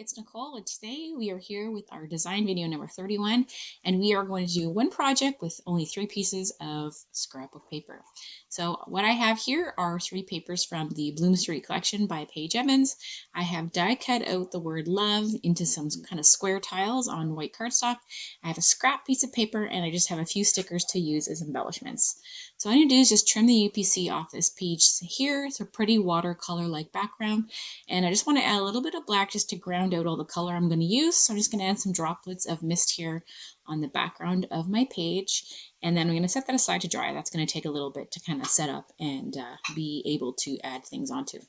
it's Nicole, and today we are here with our design video number 31, and we are going to do one project with only 3 pieces of scrapbook paper. So what I have here are 3 papers from the Bloom Street collection by Paige Evans. I have die cut out the word love into some kind of square tiles on white cardstock. I have a scrap piece of paper, and I just have a few stickers to use as embellishments. So all I need to do is just trim the UPC off this page here. It's a pretty watercolor-like background. And I just want to add a little bit of black just to ground out all the color I'm going to use. So I'm just going to add some droplets of mist here on the background of my page. And then I'm going to set that aside to dry. That's going to take a little bit to kind of set up and be able to add things onto.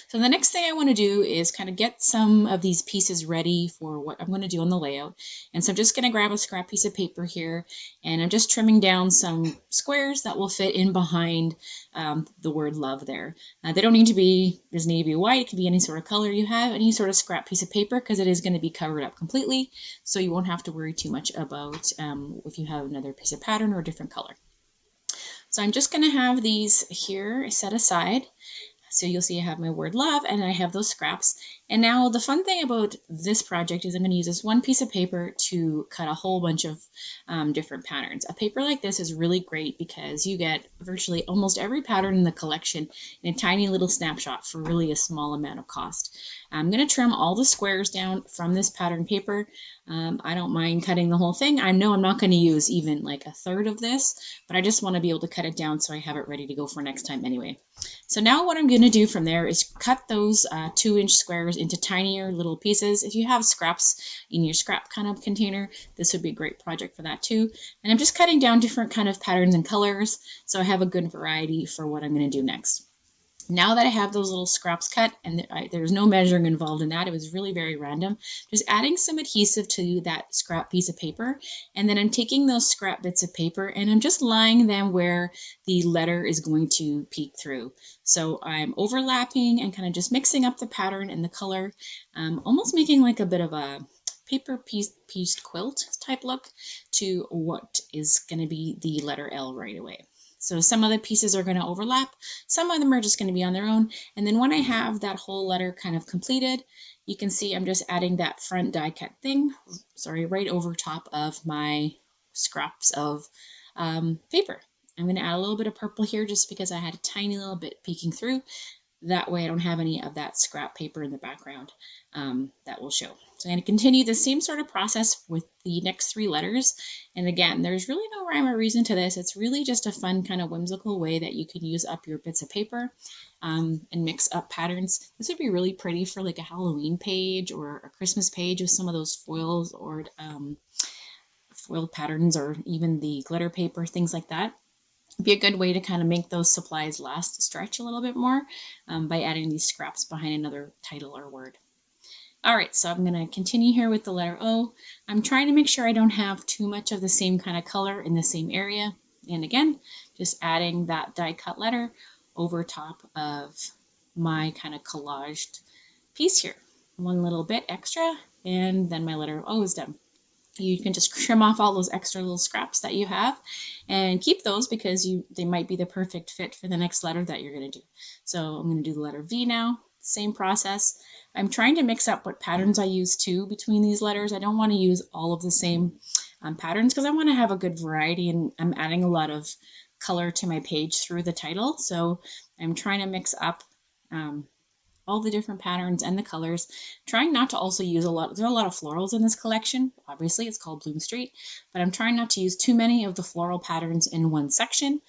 So the next thing I want to do is kind of get some of these pieces ready for what I'm going to do on the layout. And so I'm just going to grab a scrap piece of paper here, and I'm just trimming down some squares that will fit in behind the word love there. They don't need to be, doesn't need to be white, it can be any sort of color you have, any sort of scrap piece of paper, because it is going to be covered up completely, so you won't have to worry too much about if you have another piece of pattern or a different color. So I'm just going to have these here set aside. So you'll see I have my word love and I have those scraps. And now the fun thing about this project is I'm going to use this one piece of paper to cut a whole bunch of different patterns. A paper like this is really great because you get virtually almost every pattern in the collection in a tiny little snapshot for really a small amount of cost. I'm going to trim all the squares down from this pattern paper. I don't mind cutting the whole thing. I know I'm not going to use even like a third of this, but I just want to be able to cut it down so I have it ready to go for next time anyway. So now what I'm going to do from there is cut those 2-inch squares into tinier little pieces. If you have scraps in your scrap kind of container, this would be a great project for that too. And I'm just cutting down different kind of patterns and colors so I have a good variety for what I'm going to do next. Now that I have those little scraps cut, and there's no measuring involved in that, it was really very random, just adding some adhesive to that scrap piece of paper, and then I'm taking those scrap bits of paper and I'm just lying them where the letter is going to peek through. So I'm overlapping and kind of just mixing up the pattern and the color, almost making like a bit of a paper pieced quilt type look to what is going to be the letter L right away. So some of the pieces are going to overlap, some of them are just going to be on their own, and then when I have that whole letter kind of completed, you can see I'm just adding that front die cut thing, right over top of my scraps of paper. I'm going to add a little bit of purple here just because I had a tiny little bit peeking through. That way I don't have any of that scrap paper in the background that will show. So I'm going to continue the same sort of process with the next 3 letters. And again, there's really no rhyme or reason to this. It's really just a fun kind of whimsical way that you can use up your bits of paper and mix up patterns. This would be really pretty for like a Halloween page or a Christmas page with some of those foils or foil patterns, or even the glitter paper, things like that. Be a good way to kind of make those supplies last, stretch a little bit more by adding these scraps behind another title or word. All right, so I'm going to continue here with the letter O. I'm trying to make sure I don't have too much of the same kind of color in the same area. And again, just adding that die cut letter over top of my kind of collaged piece here. One little bit extra, and then my letter O is done. You can just trim off all those extra little scraps that you have and keep those because they might be the perfect fit for the next letter that you're going to do. So I'm going to do the letter V now. Same process. I'm trying to mix up what patterns I use too between these letters. I don't want to use all of the same patterns because I want to have a good variety, and I'm adding a lot of color to my page through the title. So I'm trying to mix up all the different patterns and the colors, trying not to also use there are a lot of florals in this collection. Obviously it's called Bloom Street, but I'm trying not to use too many of the floral patterns in one section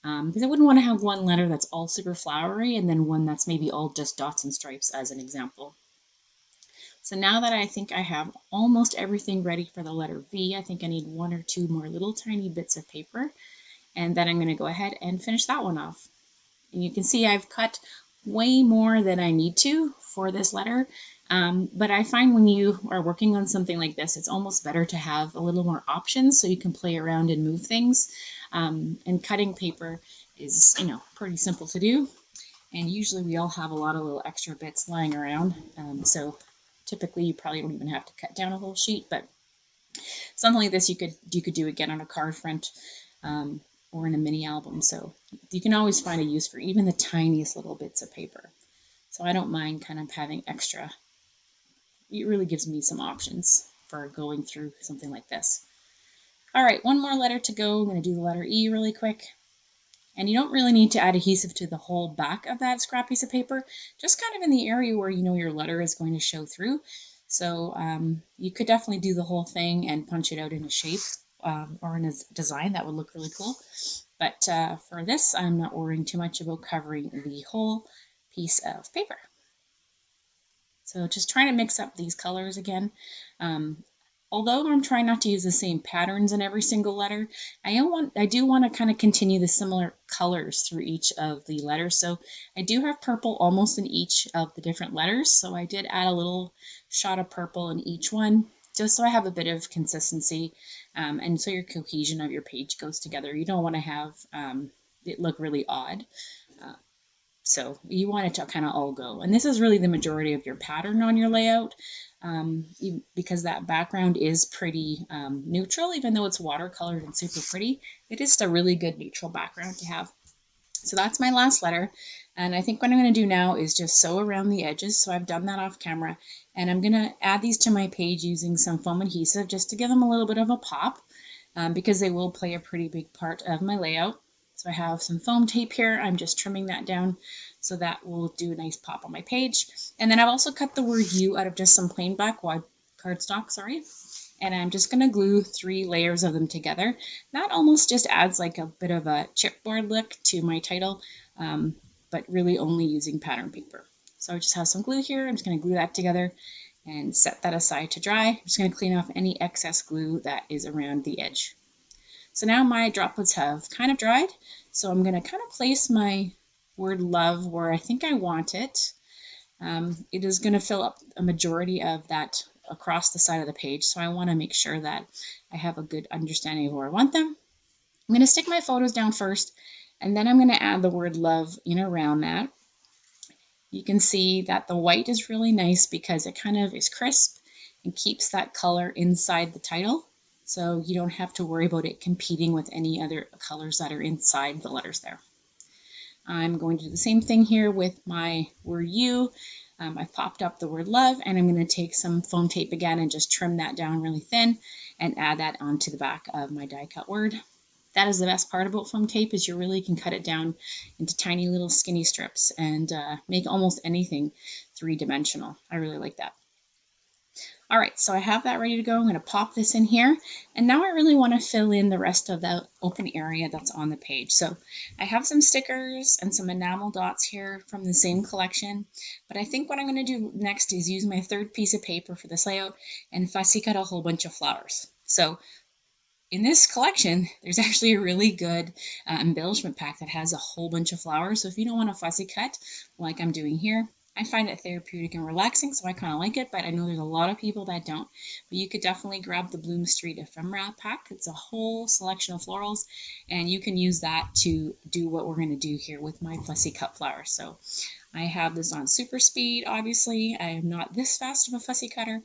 because I wouldn't want to have one letter that's all super flowery and then one that's maybe all just dots and stripes as an example. So now that I think I have almost everything ready for the letter V, I think I need 1 or 2 more little tiny bits of paper, and then I'm going to go ahead and finish that one off. And you can see I've cut way more than I need to for this letter, but I find when you are working on something like this, it's almost better to have a little more options so you can play around and move things. And cutting paper is, pretty simple to do, and usually we all have a lot of little extra bits lying around, so typically you probably don't even have to cut down a whole sheet, but something like this you could do again on a card front or in a mini album. So you can always find a use for even the tiniest little bits of paper. So I don't mind kind of having extra it really gives me some options for going through something like this. All right, one more letter to go. I'm going to do the letter E really quick. And you don't really need to add adhesive to the whole back of that scrap piece of paper, just kind of in the area where you know your letter is going to show through. So you could definitely do the whole thing and punch it out in a shape or in a design that would look really cool. But for this, I'm not worrying too much about covering the whole piece of paper. So just trying to mix up these colors again. Although I'm trying not to use the same patterns in every single letter, I do want to kind of continue the similar colors through each of the letters. So I do have purple almost in each of the different letters. So I did add a little shot of purple in each one, just so I have a bit of consistency and so your cohesion of your page goes together. You don't want to have it look really odd. So you want it to kind of all go. And this is really the majority of your pattern on your layout because that background is pretty neutral, even though it's watercolored and super pretty. It is a really good neutral background to have. So that's my last letter. And I think what I'm going to do now is just sew around the edges. So I've done that off camera. And I'm going to add these to my page using some foam adhesive just to give them a little bit of a pop because they will play a pretty big part of my layout. So I have some foam tape here. I'm just trimming that down so that will do a nice pop on my page. And then I've also cut the word U out of just some plain black cardstock, and I'm just going to glue 3 layers of them together. That almost just adds like a bit of a chipboard look to my title, but really only using pattern paper. So I just have some glue here. I'm just going to glue that together and set that aside to dry. I'm just going to clean off any excess glue that is around the edge. So now my droplets have kind of dried, so I'm going to kind of place my word love where I think I want it. It is going to fill up a majority of that across the side of the page, so I want to make sure that I have a good understanding of where I want them. I'm going to stick my photos down first, and then I'm going to add the word love in around that. You can see that the white is really nice because it kind of is crisp and keeps that color inside the title. So you don't have to worry about it competing with any other colors that are inside the letters there. I'm going to do the same thing here with my word U. I've popped up the word love, and I'm going to take some foam tape again and just trim that down really thin and add that onto the back of my die cut word. That is the best part about foam tape, is you really can cut it down into tiny little skinny strips and make almost anything 3-dimensional. I really like that. All right, so I have that ready to go. I'm going to pop this in here. And now I really want to fill in the rest of the open area that's on the page. So I have some stickers and some enamel dots here from the same collection. But I think what I'm going to do next is use my 3rd piece of paper for this layout and fussy cut a whole bunch of flowers. So in this collection, there's actually a really good embellishment pack that has a whole bunch of flowers. So if you don't want a fussy cut like I'm doing here, I find it therapeutic and relaxing, so I kind of like it, but I know there's a lot of people that don't. But you could definitely grab the Bloom Street Ephemera pack. It's a whole selection of florals, and you can use that to do what we're going to do here with my fussy cut flowers. So I have this on super speed, obviously. I am not this fast of a fussy cutter,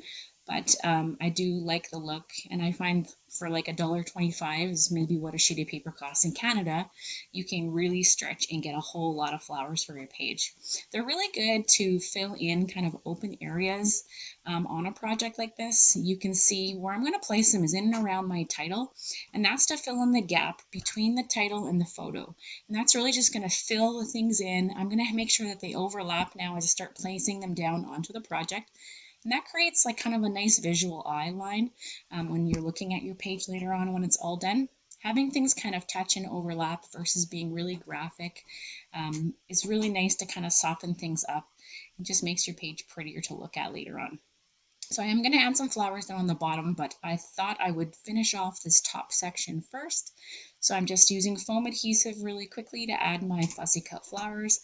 but I do like the look, and I find for like $1.25 is maybe what a sheet of paper costs in Canada, you can really stretch and get a whole lot of flowers for your page. They're really good to fill in kind of open areas on a project like this. You can see where I'm going to place them is in and around my title, and that's to fill in the gap between the title and the photo. And that's really just going to fill the things in. I'm going to make sure that they overlap now as I start placing them down onto the project. And that creates like kind of a nice visual eye line when you're looking at your page later on when it's all done. Having things kind of touch and overlap versus being really graphic is really nice to kind of soften things up. It just makes your page prettier to look at later on. So I am going to add some flowers down on the bottom, but I thought I would finish off this top section first. So I'm just using foam adhesive really quickly to add my fussy cut flowers.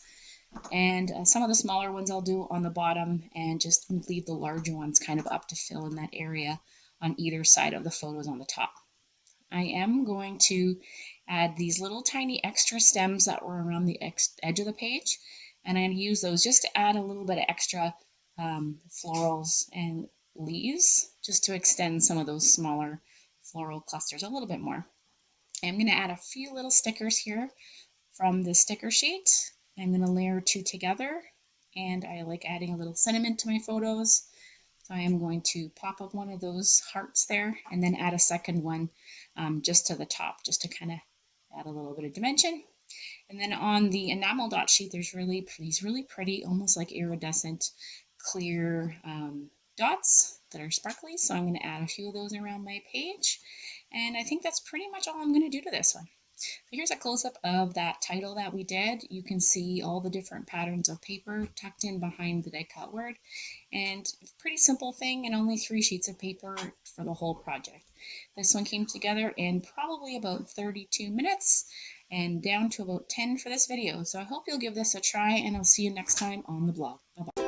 And some of the smaller ones I'll do on the bottom and just leave the larger ones kind of up to fill in that area on either side of the photos on the top. I am going to add these little tiny extra stems that were around the edge of the page, and I'm going to use those just to add a little bit of extra florals and leaves just to extend some of those smaller floral clusters a little bit more. I'm going to add a few little stickers here from the sticker sheet. I'm going to layer 2 together, and I like adding a little sentiment to my photos. So I am going to pop up one of those hearts there and then add a second one just to the top, just to kind of add a little bit of dimension. And then on the enamel dot sheet, there's these really pretty, almost like iridescent, clear dots that are sparkly. So I'm going to add a few of those around my page. And I think that's pretty much all I'm going to do to this one. So here's a close-up of that title that we did. You can see all the different patterns of paper tucked in behind the die cut word. And pretty simple thing, and only 3 sheets of paper for the whole project. This one came together in probably about 32 minutes and down to about 10 for this video. So I hope you'll give this a try, and I'll see you next time on the blog. Bye-bye.